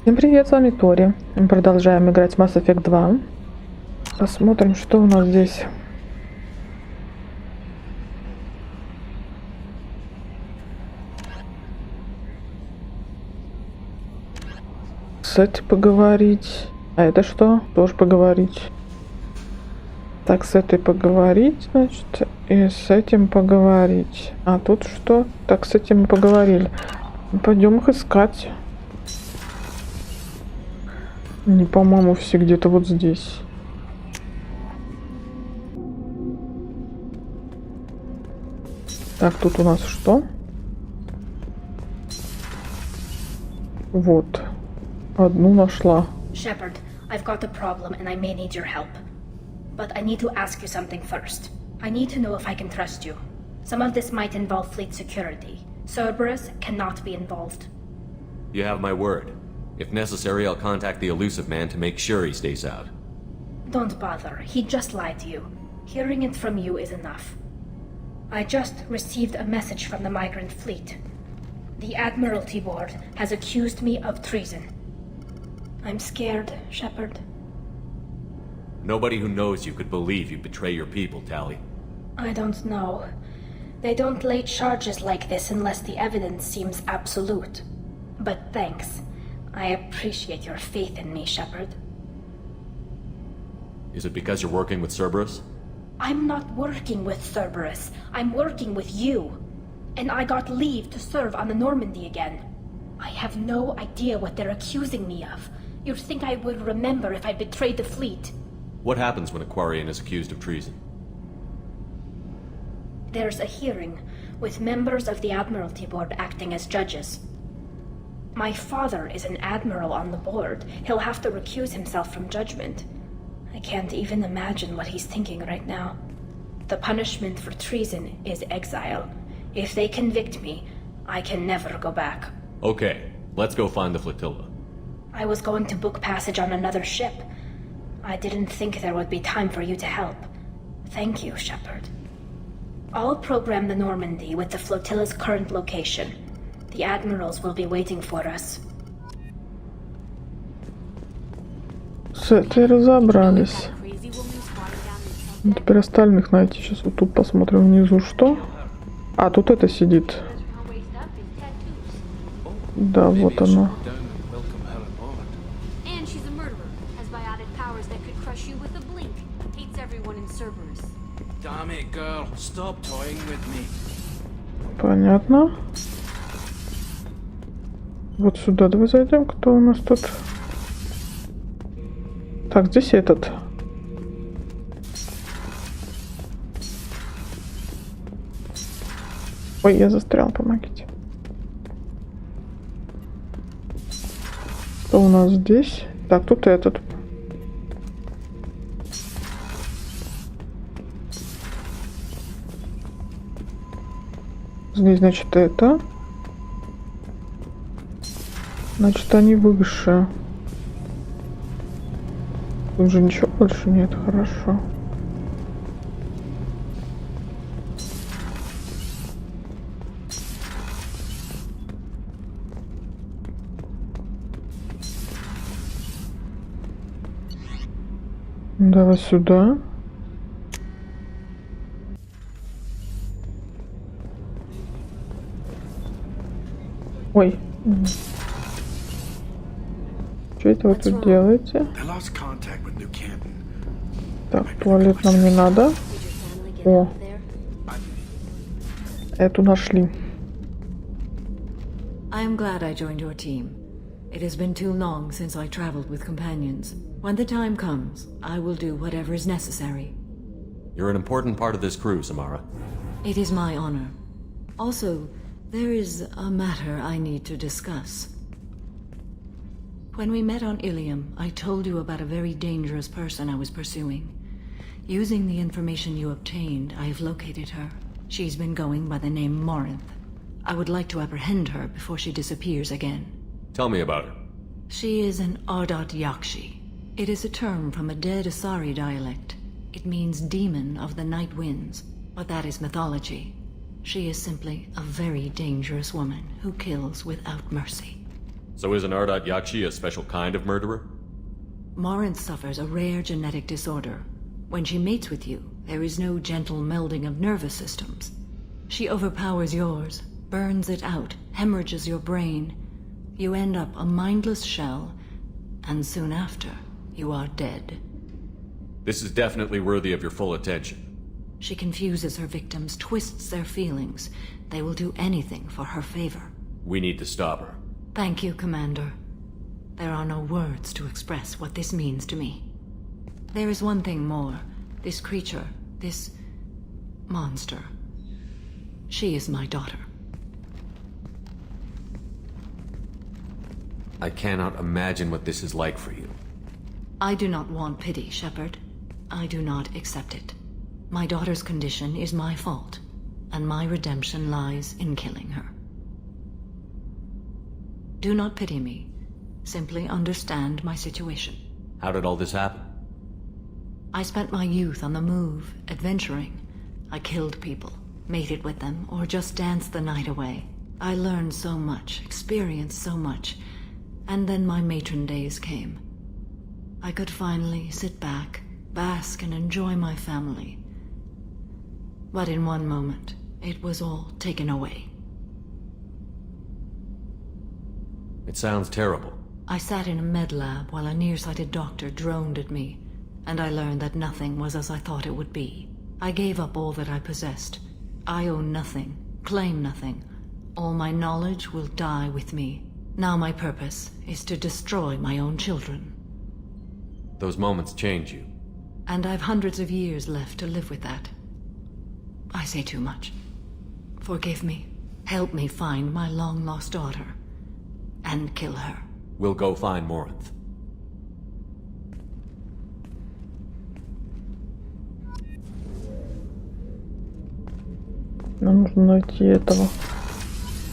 Всем привет, с вами Тори. Мы продолжаем играть в Mass Effect 2. Посмотрим, что у нас здесь. С этим поговорить. А это что? Тоже поговорить. Так, с этой поговорить, значит, и с этим поговорить. А тут что? Так, с этим мы поговорили. Пойдем их искать. Не, по-моему, все где-то вот здесь. Так, тут у нас что? Вот. Одну нашла. Shepard, I've got a problem and I may need your help. But I need to ask you something first. I need to know if I can trust you. Some of this might involve fleet security. Cerberus cannot be involved. You have my word. If necessary, I'll contact the elusive man to make sure he stays out. Don't bother. He just lied to you. Hearing it from you is enough. I just received a message from the migrant fleet. The Admiralty Board has accused me of treason. I'm scared, Shepard. Nobody who knows you could believe you betray your people, Tali. I don't know. They don't lay charges like this unless the evidence seems absolute. But thanks. I appreciate your faith in me, Shepard. Is it because you're working with Cerberus? I'm not working with Cerberus. I'm working with you. And I got leave to serve on the Normandy again. I have no idea what they're accusing me of. You'd think I would remember if I betrayed the fleet. What happens when a Quarian is accused of treason? There's a hearing, with members of the Admiralty Board acting as judges. My father is an admiral on the board. He'll have to recuse himself from judgment. I can't even imagine what he's thinking right now. The punishment for treason is exile. If they convict me, I can never go back. Okay, let's go find the flotilla. I was going to book passage on another ship. I didn't think there would be time for you to help. Thank you, Shepard. I'll program the Normandy with the flotilla's current location. The admirals will be waiting for us. С этой разобрались. Теперь остальных найти. Сейчас вот тут посмотрим внизу, что. А, тут это сидит. Да, вот оно. Понятно. Вот сюда давай зайдем. Кто у нас тут? Так, здесь этот. Ой, я застрял, помогите. Что у нас здесь? Так, тут этот. Здесь, значит, это. Значит, они выше. Тут же ничего больше нет, хорошо. Давай сюда. Ой. Что это вы тут делаете? Так, туалет нам не надо. О. Эту нашли. I am glad I joined your team. It has been too long since I traveled with companions. When the time comes, I will do whatever is necessary. You're an important part of this crew, Samara. It is my honor. Also, there is a matter I need to discuss. When we met on Ilium, I told you about a very dangerous person I was pursuing. Using the information you obtained, I have located her. She's been going by the name Morinth. I would like to apprehend her before she disappears again. Tell me about her. She is an Ardat-Yakshi. It is a term from a dead Asari dialect. It means demon of the night winds, but that is mythology. She is simply a very dangerous woman who kills without mercy. So isn't Ardat-Yakshi a special kind of murderer? Morinth suffers a rare genetic disorder. When she mates with you, there is no gentle melding of nervous systems. She overpowers yours, burns it out, hemorrhages your brain. You end up a mindless shell, and soon after, you are dead. This is definitely worthy of your full attention. She confuses her victims, twists their feelings. They will do anything for her favor. We need to stop her. Thank you, Commander. There are no words to express what this means to me. There is one thing more. This creature, this monster. She is my daughter. I cannot imagine what this is like for you. I do not want pity, Shepard. I do not accept it. My daughter's condition is my fault, and my redemption lies in killing her. Do not pity me. Simply understand my situation. How did all this happen? I spent my youth on the move, adventuring. I killed people, mated with them, or just danced the night away. I learned so much, experienced so much, and then my matron days came. I could finally sit back, bask and enjoy my family. But in one moment, it was all taken away. It sounds terrible. I sat in a med lab while a nearsighted doctor droned at me, and I learned that nothing was as I thought it would be. I gave up all that I possessed. I own nothing, claim nothing. All my knowledge will die with me. Now my purpose is to destroy my own children. Those moments change you. And I've hundreds of years left to live with that. I say too much. Forgive me. Help me find my long-lost daughter. And kill her. We'll go find Morinth. Нам нужно найти этого.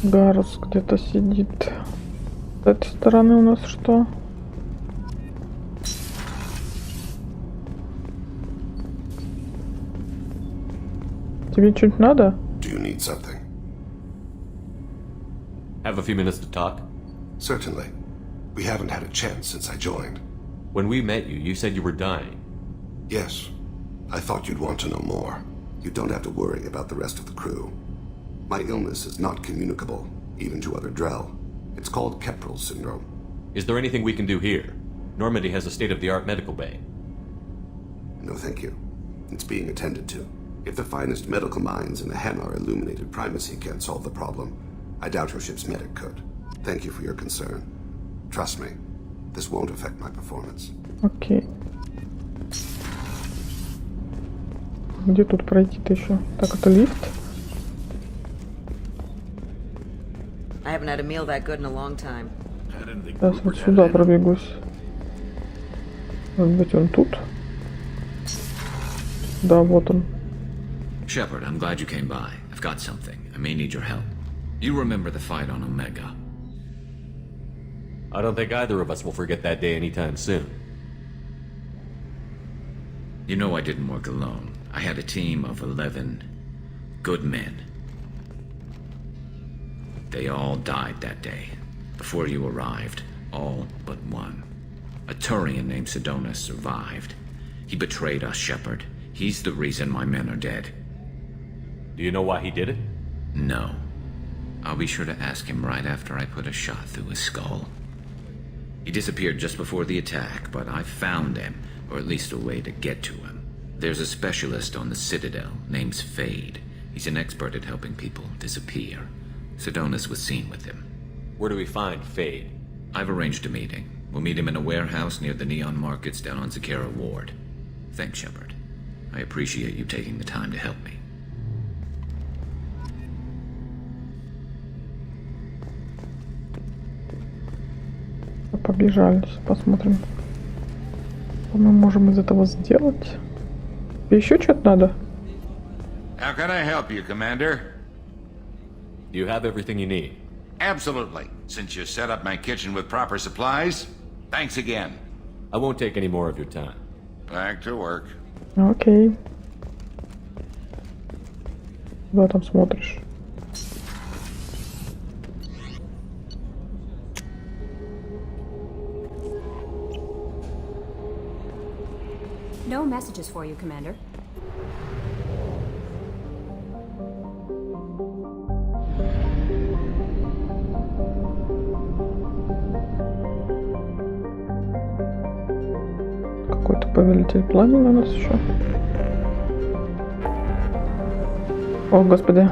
Гарус где-то сидит. С этой стороны у нас что? Тебе что-нибудь надо? Do you need something? Have a few minutes to talk? Certainly. We haven't had a chance since I joined. When we met you, you said you were dying. Yes. I thought you'd want to know more. You don't have to worry about the rest of the crew. My illness is not communicable, even to other Drell. It's called Keprel syndrome. Is there anything we can do here? Normandy has a state-of-the-art medical bay. No, thank you. It's being attended to. If the finest medical minds in the Hanar illuminated primacy can't solve the problem, I doubt your ship's medic could. Thank you for your concern. Trust me, this won't affect my performance. Окей. Где тут пройти-то еще? Так, это лифт? I haven't had a meal that good in a long time. Сейчас вот сюда пробегусь. Может быть, он тут? Да, вот он. Shepard, I'm glad you came by. I've got something. I may need your help. You remember the fight on Omega? I don't think either of us will forget that day anytime soon. You know I didn't work alone. I had a team of 11 good men. They all died that day, before you arrived. All but one. A Turian named Sidonus survived. He betrayed us, Shepard. He's the reason my men are dead. Do you know why he did it? No. I'll be sure to ask him right after I put a shot through his skull. He disappeared just before the attack, but I found him, or at least a way to get to him. There's a specialist on the Citadel, named Fade. He's an expert at helping people disappear. Sidonus was seen with him. Where do we find Fade? I've arranged a meeting. We'll meet him in a warehouse near the Neon Markets down on Zakera Ward. Thanks, Shepard. I appreciate you taking the time to help me. Побежали, посмотрим, что мы можем из этого сделать. Еще что-то надо? How can I help you, Commander? Do you have everything you need? Absolutely. Since you set up my kitchen with proper supplies, thanks again. I won't take any more of your time. Back to work. Окей. Куда там смотришь? No messages for you, Commander. Какой-то повелитель пламени у нас еще. О, господи.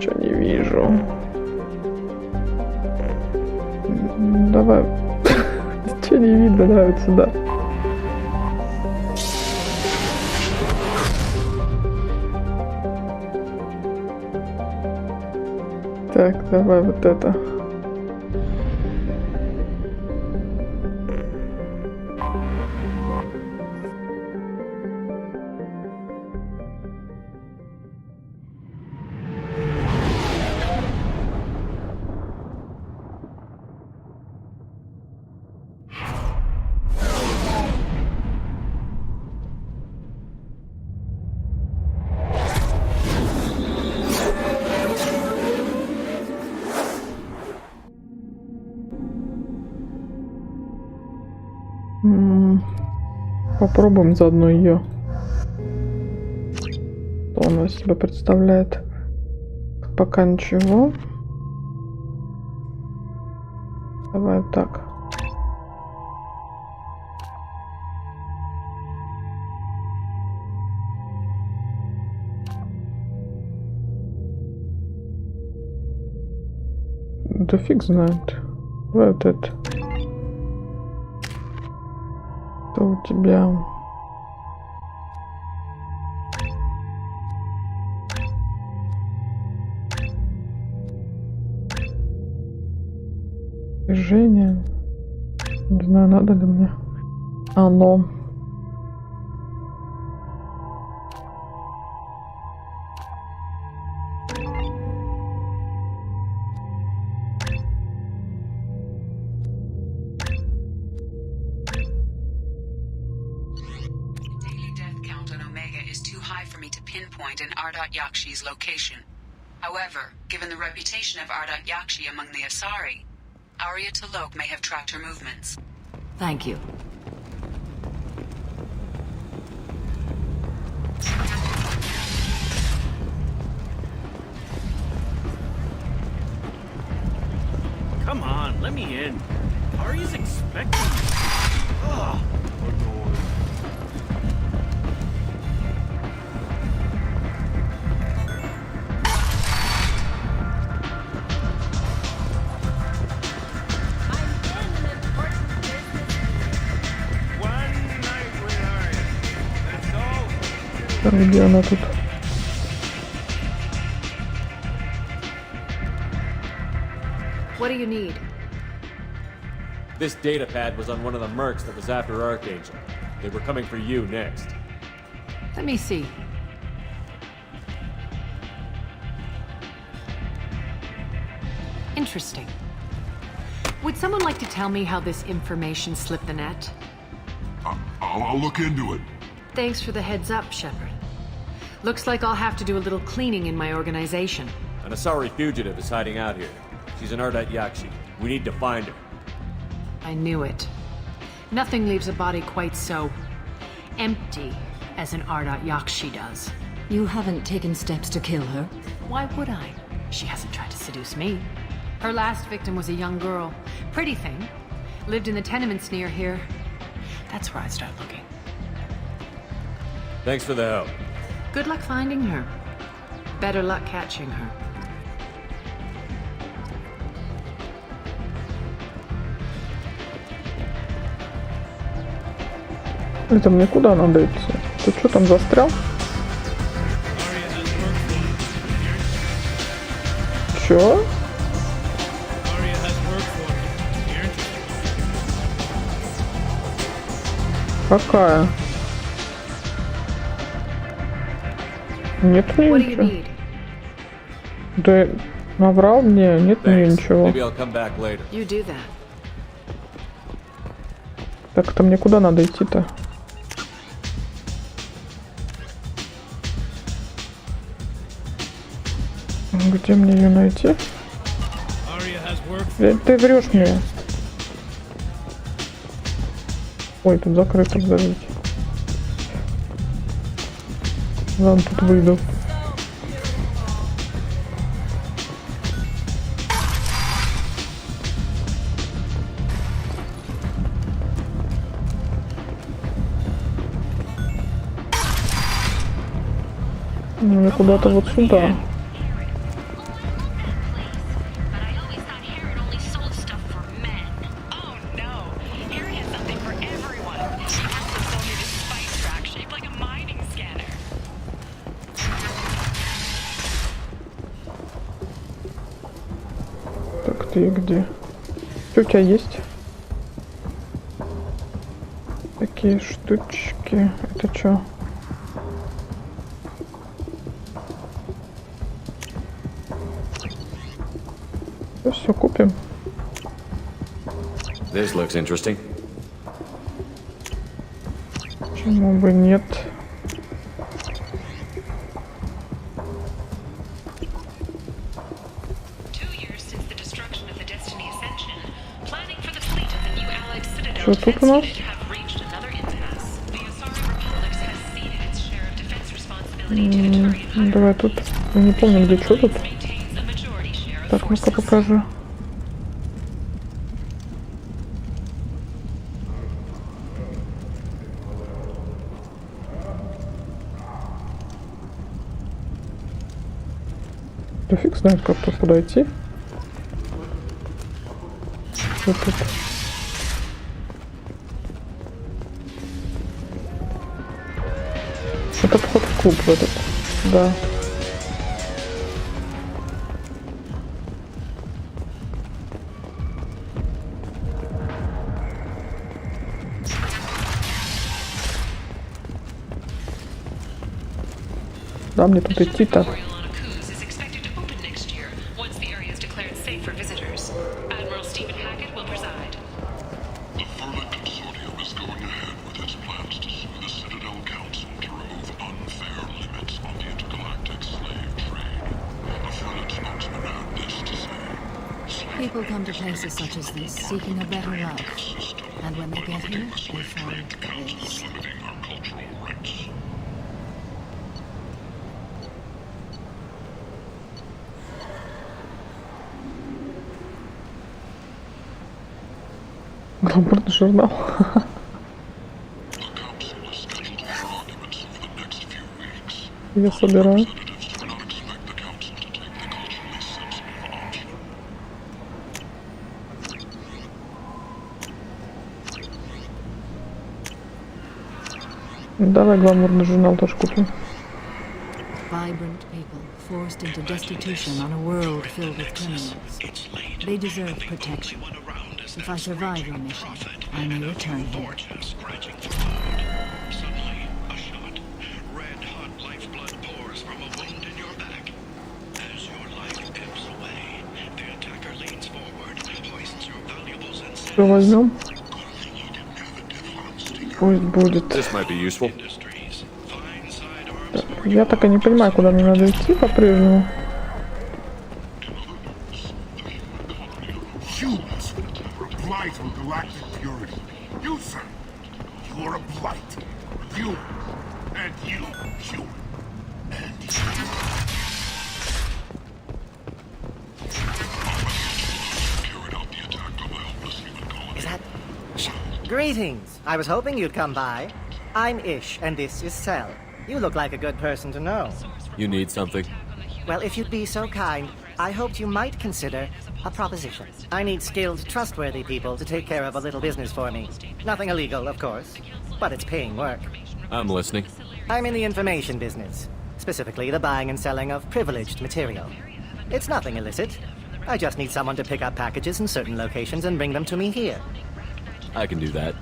Чё не вижу. Давай. Ничего не видно, давай вот сюда. Так, давай вот это. Попробуем заодно ее. Что она из себя представляет? Пока ничего. Давай вот так. Да фиг знает. Давай вот это. Что у тебя? Движение. Не знаю, надо ли мне. Оно. In Ardat-Yakshi's location. However, given the reputation of Ardat-Yakshi among the Asari, Arya T'Loak may have tracked her movements. Thank you. Come on, let me in. Arya's expecting me. Ugh. Где она тут? What do you need? This data pad was on one of the mercs that was after Archangel. They were coming for you next. Let me see. Interesting. Would someone like to tell me how this information slipped the net? I'll look into it. Thanks for the heads up, Shepard. Looks like I'll have to do a little cleaning in my organization. An Asari fugitive is hiding out here. She's an Ardat-Yakshi. We need to find her. I knew it. Nothing leaves a body quite so empty as an Ardat-Yakshi does. You haven't taken steps to kill her? Why would I? She hasn't tried to seduce me. Her last victim was a young girl. Pretty thing. Lived in the tenements near here. That's where I'd start looking. Thanks for the help. Good luck finding her. Better luck catching her. Это мне куда надо идти? Ты что там застрял? Чё? Какая? Нет ничего. Да наврал мне, нет ничего. Так, это мне куда надо идти-то? Где мне ее найти? Ты врешь мне. Ой, тут закрыто, подождите. Ладно, тут выйду. Ну, куда-то вот сюда. Так, ты где? Что у тебя есть? Такие штучки. Это что? Все купим. This looks interesting. Почему бы нет? Что тут у нас? Давай тут. Я не помню, где что тут. Так, ну-ка покажу. Да фиг знает, как тут подойти. Вот тут. Это вход в клуб в этот. Да. Да, мне тут идти-то. People come to places such as this seeking a better life. And when they get here, they find this. Гламурный журнал. Я собираю. Давай гламурный журнал тоже купим. Vibrant people forced into destitution on a world filled with criminals. They deserve protection. If I survive your mission, I may return here. Что возьмем? Пусть будет. Так, я так и не понимаю, куда мне надо идти по-прежнему. Greetings. I was hoping you'd come by. I'm Ish, and this is Cell. You look like a good person to know. You need something? Well, if you'd be so kind, I hoped you might consider a proposition. I need skilled, trustworthy people to take care of a little business for me. Nothing illegal, of course, but it's paying work. I'm listening. I'm in the information business, specifically the buying and selling of privileged material. It's nothing illicit. I just need someone to pick up packages in certain locations and bring them to me here. I can do that.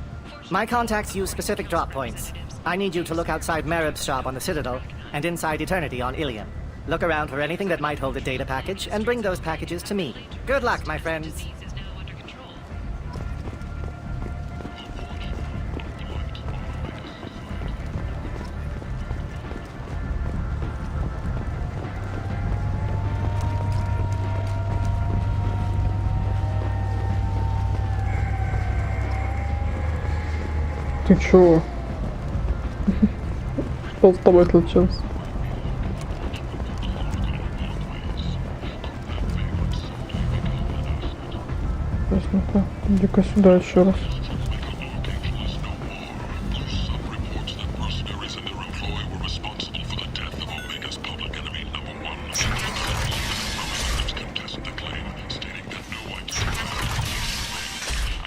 My contacts use specific drop points. I need you to look outside Merib's shop on the Citadel and inside Eternity on Ilium. Look around for anything that might hold a data package and bring those packages to me. Good luck, my friends. Ты чё? Что с тобой случилось? Сейчас, ну-ка, иди-ка сюда еще раз.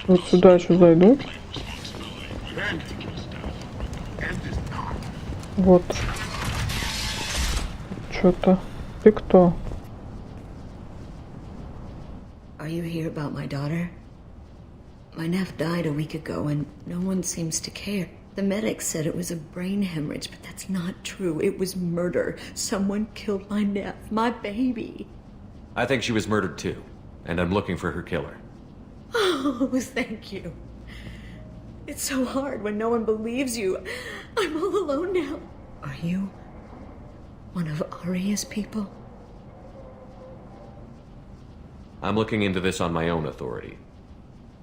Вот сюда еще зайду. Вот. Что-то. Ты кто? Are you here about my daughter? My nephew died a week ago and no one seems to care. The medics said it was a brain hemorrhage, but that's not true. It was murder. Someone killed my nephew, my baby. I think she was murdered too, and I'm looking for her killer. Oh, thank you. It's so hard when no one believes you. I'm all alone now. Are you one of Aria's people? I'm looking into this on my own authority.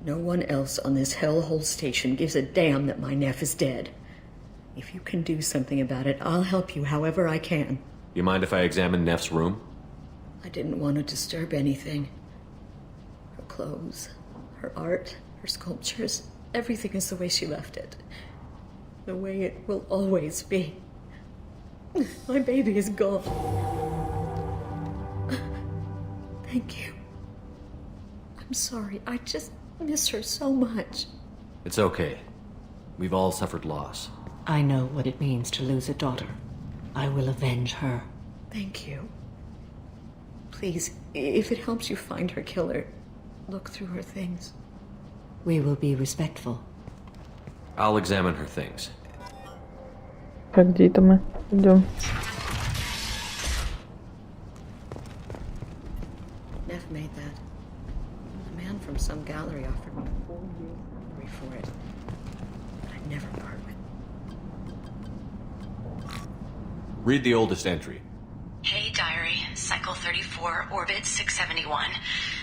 No one else on this hellhole station gives a damn that my nephew is dead. If you can do something about it, I'll help you however I can. You mind if I examine Neff's room? I didn't want to disturb anything. Her clothes, her art, her sculptures, everything is the way she left it. The way it will always be. My baby is gone. Thank you. I'm sorry, I just miss her so much. It's okay. We've all suffered loss. I know what it means to lose a daughter. I will avenge her. Thank you. Please, if it helps you find her killer, look through her things. We will be respectful. I'll examine her things. Так, где это мы? Идем. Neff made that. A man from some gallery offered me 4 years for it. But I'd never part with it. Read the oldest entry. Hey, diary. Cycle 34, orbit 671.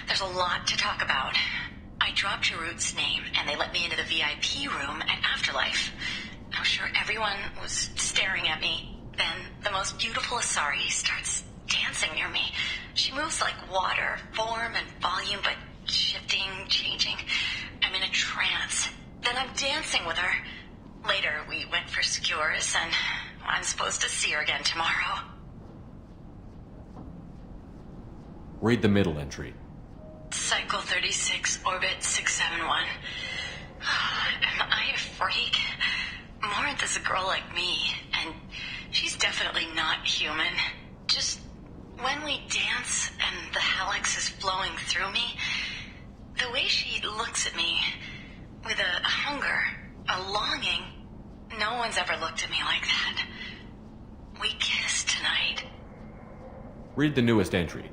There's a lot to talk about. I dropped Jarut's name, and they let me into the VIP room at Afterlife. I'm sure everyone was staring at me. Then the most beautiful Asari starts dancing near me. She moves like water, form and volume, but shifting, changing. I'm in a trance. Then I'm dancing with her. Later, we went for skewers, and I'm supposed to see her again tomorrow. Read the middle entry. Cycle 36, orbit 671. Am I a freak? Morinth is a girl like me, and she's definitely not human. Just when we dance and the Hallex is flowing through me, the way she looks at me with a hunger, a longing, no one's ever looked at me like that. We kissed tonight. Read the newest entry.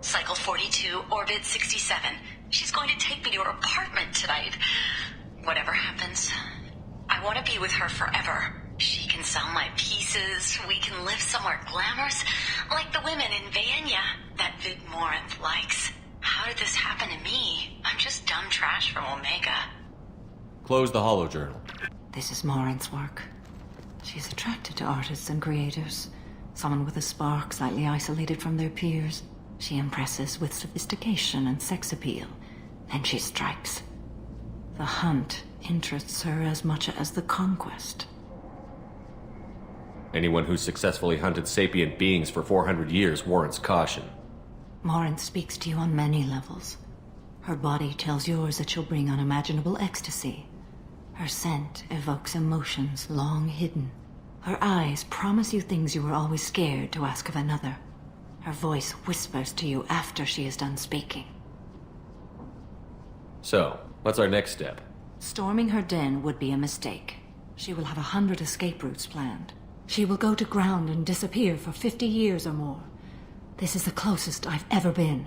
Cycle 42, orbit 67. She's going to take me to her apartment tonight. Whatever happens, I want to be with her forever. She can sell my pieces, we can live somewhere glamorous, like the women in Vanya that Vid Morinth likes. How did this happen to me? I'm just dumb trash from Omega. Close the holo journal. This is Morinth's work. She's attracted to artists and creators. Someone with a spark, slightly isolated from their peers. She impresses with sophistication and sex appeal. Then she strikes. The hunt interests her as much as the conquest. Anyone who's successfully hunted sapient beings for 400 years warrants caution. Morinth speaks to you on many levels. Her body tells yours that she'll bring unimaginable ecstasy. Her scent evokes emotions long hidden. Her eyes promise you things you were always scared to ask of another. Her voice whispers to you after she is done speaking. So, what's our next step? Storming her den would be a mistake. She will have 100 escape routes planned. She will go to ground and disappear for 50 years or more. This is the closest I've ever been.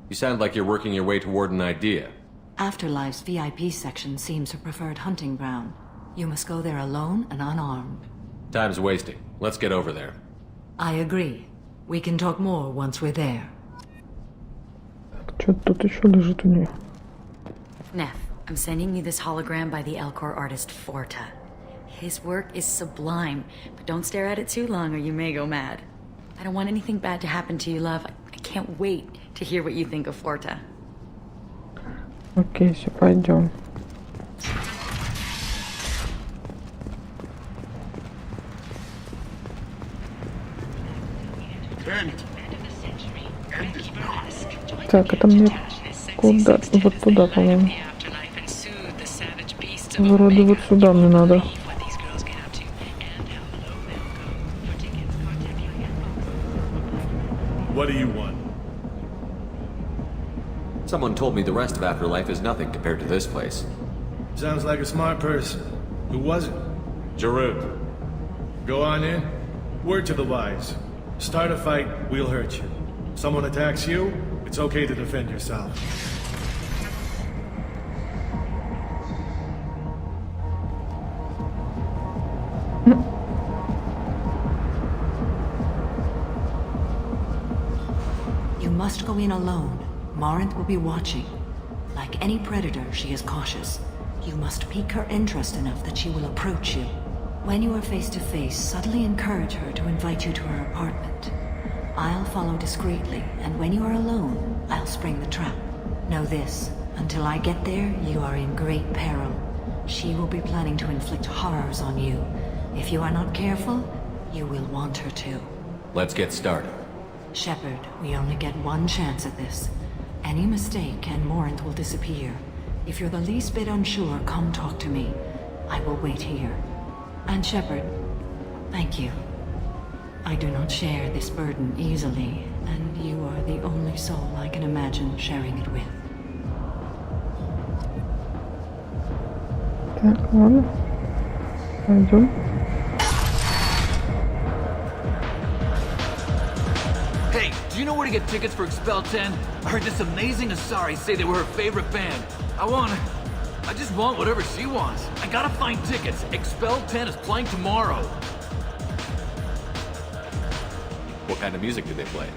You sound like you're working your way toward an idea. Afterlife's VIP section seems her preferred hunting ground. You must go there alone and unarmed. Time's wasting. Let's get over there. I agree. We can talk more once we're there. Что-то тут еще лежит у нее. Neff, I'm sending you this hologram by the Elcor artist Forta. His work is sublime, but don't stare at it too long or you may go mad. I don't want anything bad to happen to you, love. I can't wait to hear what you think of Forta. Окей, все, пойдем. Так, это мне куда? Вот туда, по-моему. Вроде вот сюда мне надо. What do you want? Someone told me the rest of Afterlife is nothing compared to this place. Sounds like a smart person. Who was it? Jarut. Go on in. Word to the wise. Start a fight, we'll hurt you. Someone attacks you, it's okay to defend yourself. You must go in alone. Marinth will be watching. Like any predator, she is cautious. You must pique her interest enough that she will approach you. When you are face to face, subtly encourage her to invite you to her apartment. I'll follow discreetly, and when you are alone, I'll spring the trap. Know this, until I get there, you are in great peril. She will be planning to inflict horrors on you. If you are not careful, you will want her to. Let's get started. Shepard, we only get one chance at this. Any mistake and Marinth will disappear. If you're the least bit unsure, come talk to me. I will wait here. And Shepard, thank you. I do not share this burden easily, and you are the only soul I can imagine sharing it with. Так, ладно. Пойдем. Hey, do you know where to get tickets for Expel 10? I heard this amazing Asari say they were her favorite band. I just want whatever she wants. I gotta find tickets. Expel 10 is playing tomorrow. What kind of music do they play?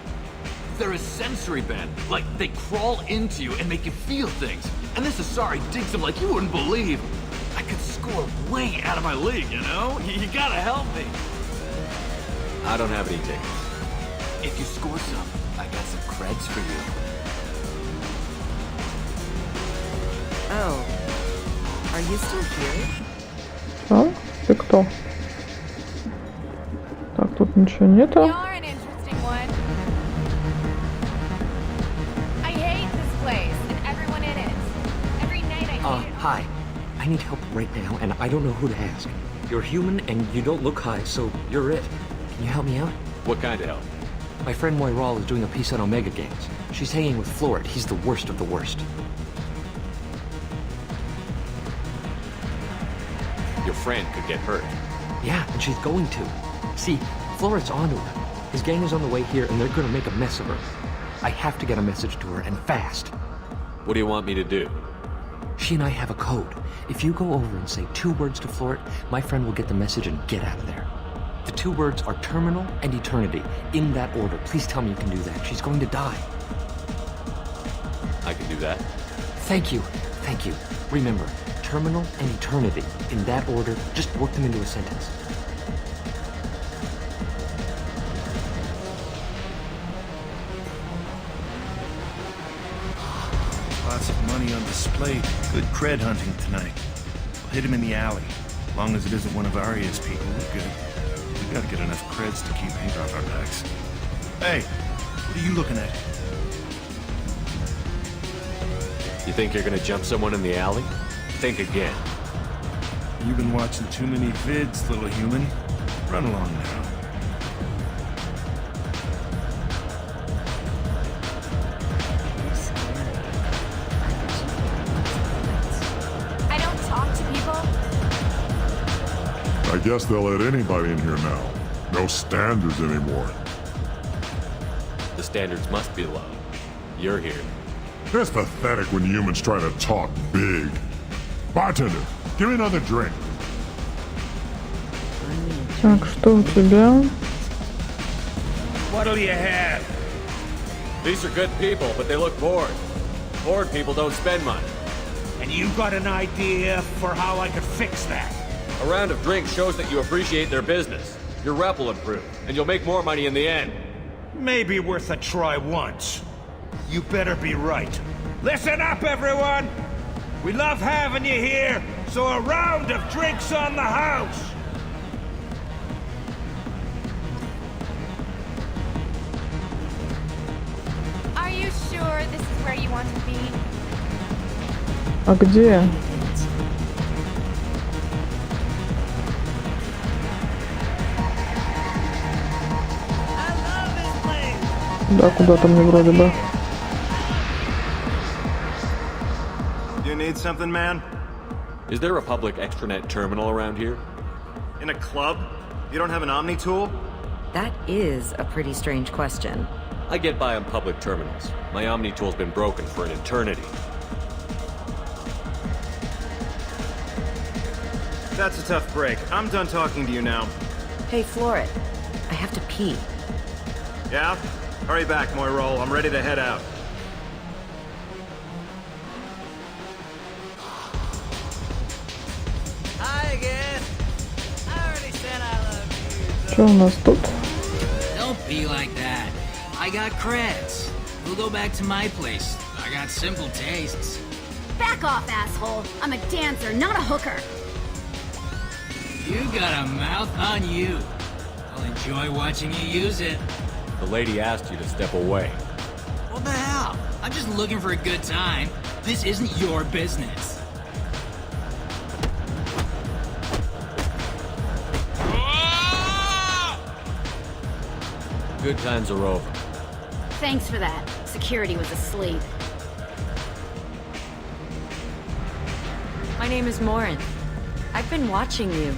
They're a sensory band. Like, they crawl into you and make you feel things. And this Asari digs them like you wouldn't believe. I could score way out of my league, you know? You gotta help me. I don't have any tickets. If you score some, I got some creds for you. Oh. Are you still here? А? Ты кто? Так, тут ничего нету. You're an interesting one. I hate this place and everyone in it. Every night I hate it. Hi. I need help right now, and I don't know who to ask. You're human, and you don't look high, so you're it. Can you help me out? What kind of help? My friend Moiral is doing a piece on Omega Games. She's hanging with Florid. He's the worst of the worst. Your friend could get hurt. Yeah, and she's going to. See, Florid's onto her. His gang is on the way here, and they're gonna make a mess of her. I have to get a message to her, and fast. What do you want me to do? She and I have a code. If you go over and say 2 words to Florid, my friend will get the message and get out of there. The 2 words are terminal and eternity, in that order. Please tell me you can do that. She's going to die. I can do that. Thank you. Thank you. Remember, terminal and eternity, in that order. Just work them into a sentence. Lots of money on display. Good cred hunting tonight. We'll hit him in the alley. As long as it isn't one of Arya's people, we're good. We gotta get enough creds to keep paint off our backs. Hey, what are you looking at? You think you're gonna jump someone in the alley? Think again. You've been watching too many vids, little human. Run along now. I don't talk to people. I guess they'll let anybody in here now. No standards anymore. The standards must be low. You're here. It's pathetic when humans try to talk big. Bartender, give me another drink. Так, что у тебя? What'll you have? These are good people, but they look bored. Bored people don't spend money. And you got an idea for how I could fix that? A round of drinks shows that you appreciate their business. Your rep will improve, and you'll make more money in the end. Maybe worth a try once. You better be right. Listen up, everyone! We love having you here, so a round of drinks on the house! Are you sure this is where you want to be? А где? Да, куда-то мне вроде бы. You need something, man? Is there a public extranet terminal around here? In a club? You don't have an Omni tool? That is a pretty strange question. I get by on public terminals. My Omni tool's been broken for an eternity. That's a tough break. I'm done talking to you now. Hey, Floret. I have to pee. Yeah? Hurry back, Moirol. I'm ready to head out. Hi again. I already said I love you. Что у нас тут? Don't be like that. I got creds. We'll go back to my place. I got simple tastes. Back off, asshole. I'm a dancer, not a hooker. You got a mouth on you. I'll enjoy watching you use it. The lady asked you to step away. What the hell? I'm just looking for a good time. This isn't your business. Good times are over. Thanks for that. Security was asleep. My name is Morin. I've been watching you.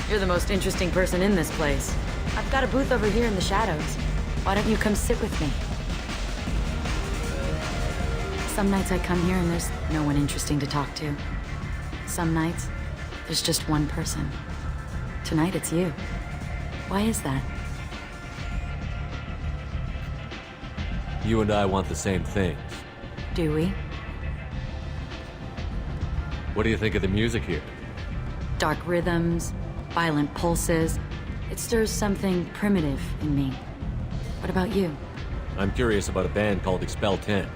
You're the most interesting person in this place. I've got a booth over here in the shadows. Why don't you come sit with me? Some nights I come here and there's no one interesting to talk to. Some nights, there's just one person. Tonight it's you. Why is that? You and I want the same things. Do we? What do you think of the music here? Dark rhythms, violent pulses. It stirs something primitive in me. What about you? I'm curious about a band called Expel 10.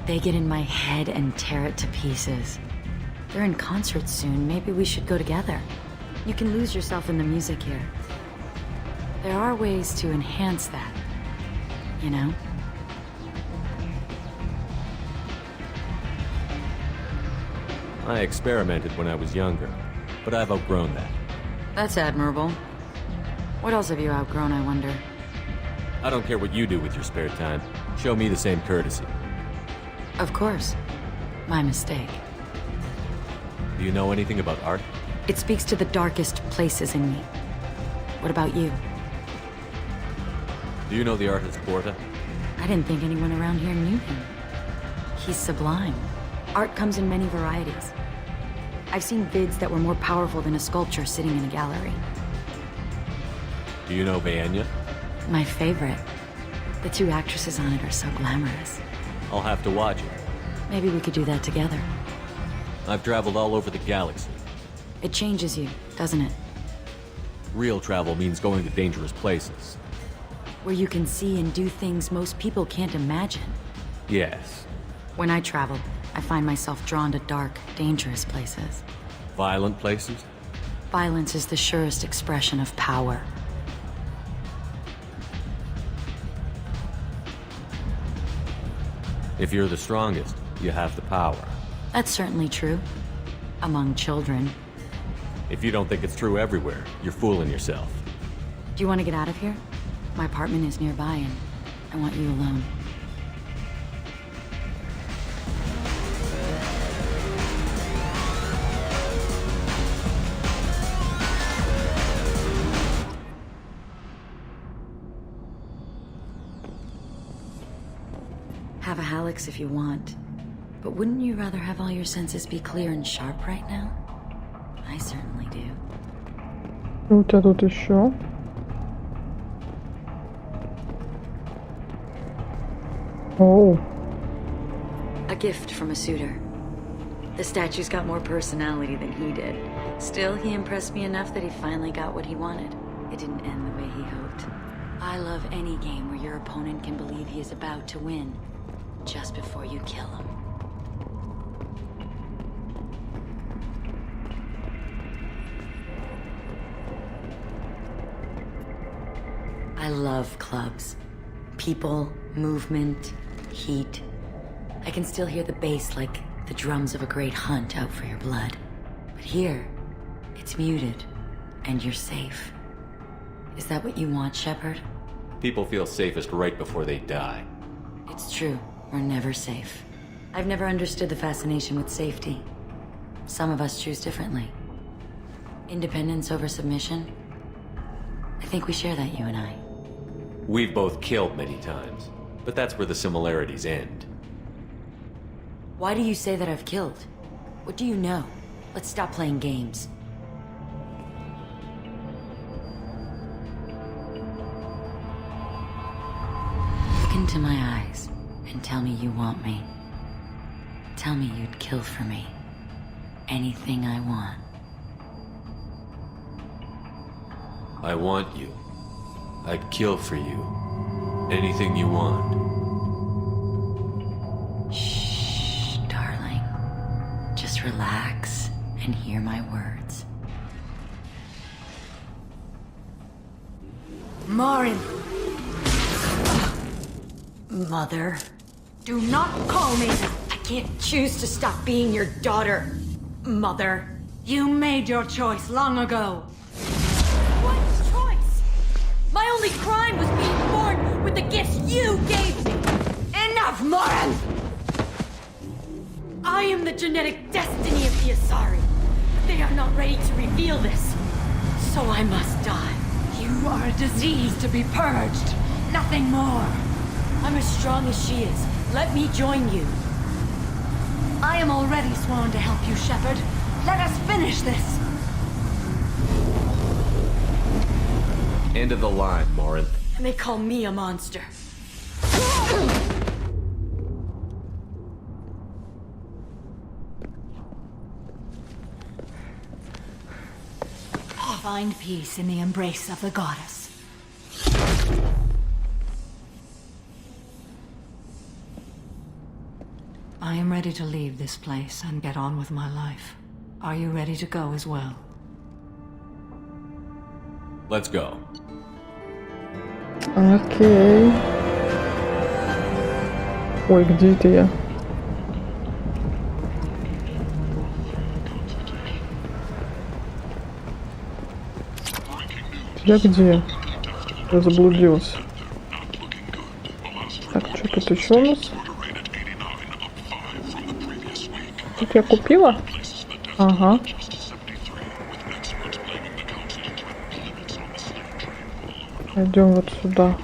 They get in my head and tear it to pieces. They're in concert soon. Maybe we should go together. You can lose yourself in the music here. There are ways to enhance that, you know? I experimented when I was younger, but I've outgrown that. That's admirable. What else have you outgrown, I wonder? I don't care what you do with your spare time. Show me the same courtesy. Of course. My mistake. Do you know anything about art? It speaks to the darkest places in me. What about you? Do you know the artist Porta? I didn't think anyone around here knew him. He's sublime. Art comes in many varieties. I've seen vids that were more powerful than a sculpture sitting in a gallery. Do you know Vaenya? My favorite. The two actresses on it are so glamorous. I'll have to watch it. Maybe we could do that together. I've traveled all over the galaxy. It changes you, doesn't it? Real travel means going to dangerous places. Where you can see and do things most people can't imagine. Yes. When I travel, I find myself drawn to dark, dangerous places. Violent places? Violence is the surest expression of power. If you're the strongest, you have the power. That's certainly true. Among children. If you don't think it's true everywhere, you're fooling yourself. Do you want to get out of here? My apartment is nearby and I want you alone. Have a Hallex if you want, but wouldn't you rather have all your senses be clear and sharp right now? I certainly do. У тебя тут еще? A gift from a suitor. The statue's got more personality than he did. Still, he impressed me enough that he finally got what he wanted. It didn't end the way he hoped. I love any game where your opponent can believe he is about to win, just before you kill him. I love clubs. People, movement, heat. I can still hear the bass like the drums of a great hunt out for your blood. But here, it's muted, and you're safe. Is that what you want, Shepard? People feel safest right before they die. It's true. We're never safe. I've never understood the fascination with safety. Some of us choose differently. Independence over submission? I think we share that, you and I. We've both killed many times, but that's where the similarities end. Why do you say that I've killed? What do you know? Let's stop playing games. Look into my eyes and tell me you want me. Tell me you'd kill for me. Anything I want. I want you. I'd kill for you. Anything you want. Shh, darling. Just relax and hear my words. Marin! Mother. Do not call me that. I can't choose to stop being your daughter. Mother. You made your choice long ago. What choice? My only crime was being born with the gifts you gave me. Enough, Moran! I am the genetic destiny of the Asari. But they are not ready to reveal this. So I must die. You are a disease to be purged. Nothing more. I'm as strong as she is. Let me join you. I am already sworn to help you, Shepard. Let us finish this. End of the line, Morin. And they call me a monster. Find peace in the embrace of the goddess. I am ready to leave this place and get on with my life. Are you ready to go as well? Let's go. Окей. Ой, где это я? Я где? Я заблудилась. Так, что тут еще у нас? Тут я купила? Ага. Пойдем вот сюда.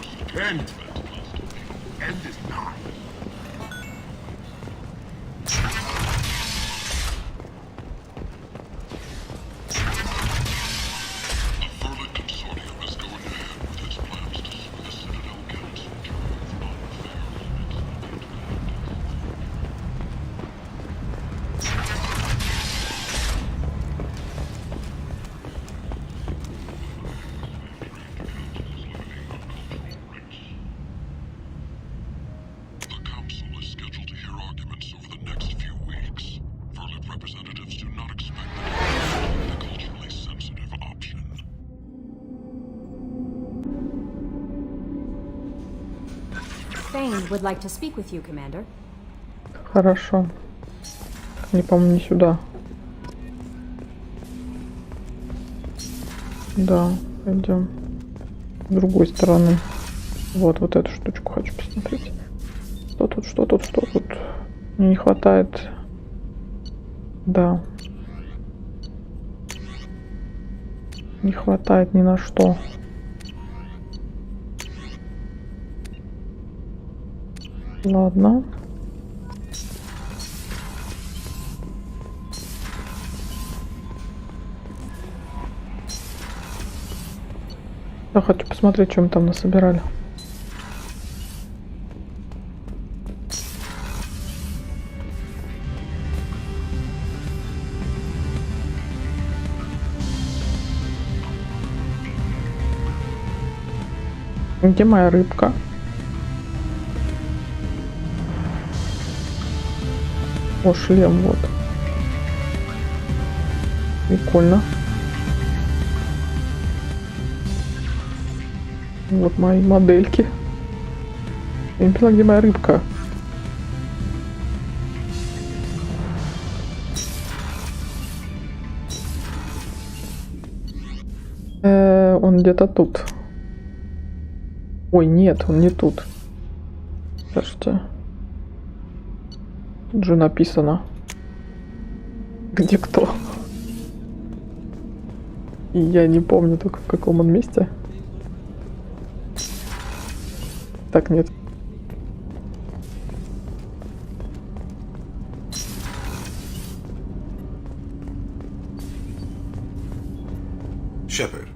Would like to speak with you, Commander. Хорошо. Не помню, не сюда. Да, пойдем. С другой стороны. Вот эту штучку хочу посмотреть. Что тут, что тут, что тут? Мне не хватает. Да. Не хватает ни на что. Ладно. Я хочу посмотреть, что мы там насобирали. Где моя рыбка? О, шлем вот. Прикольно. Вот мои модельки. Я не поняла, где моя рыбка. Он где-то тут. Ой, нет, он не тут. Подождите. Тут же написано. Где кто? И я не помню только в каком он месте. Так, нет. Shepard.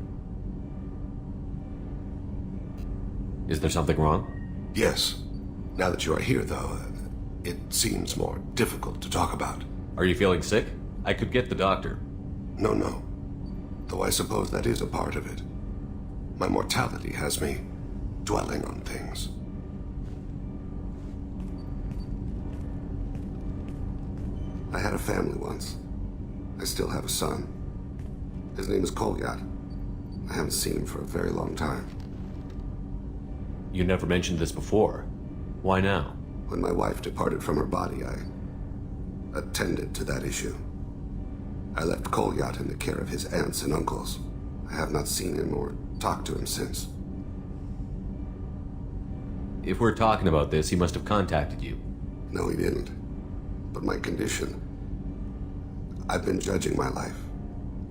Is there something wrong? Yes. Now that you are here, though, it seems more difficult to talk about. Are you feeling sick? I could get the doctor. No. Though I suppose that is a part of it. My mortality has me dwelling on things. I had a family once. I still have a son. His name is Kolyat. I haven't seen him for a very long time. You never mentioned this before. Why now? When my wife departed from her body, I attended to that issue. I left Kolyat in the care of his aunts and uncles. I have not seen him or talked to him since. If we're talking about this, he must have contacted you. No, he didn't. But my condition... I've been judging my life,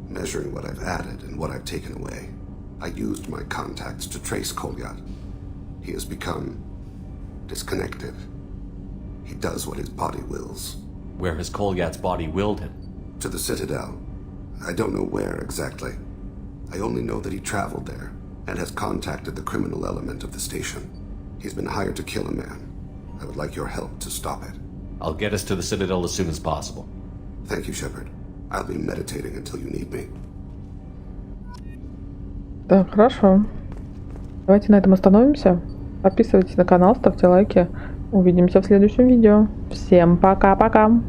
measuring what I've added and what I've taken away. I used my contacts to trace Kolyat. He has become disconnected. He does what his body wills. Where has Kolyat's body willed him? To the Citadel. I don't know where exactly. I only know that he traveled there and has contacted the criminal element of the station. He's been hired to kill a man. I would like your help to stop it. I'll get us to the Citadel as soon as possible. Thank you, Shepard. I'll be meditating until you need me. Так, хорошо. Давайте на этом остановимся. Подписывайтесь на канал, ставьте лайки. Увидимся в следующем видео. Всем пока-пока.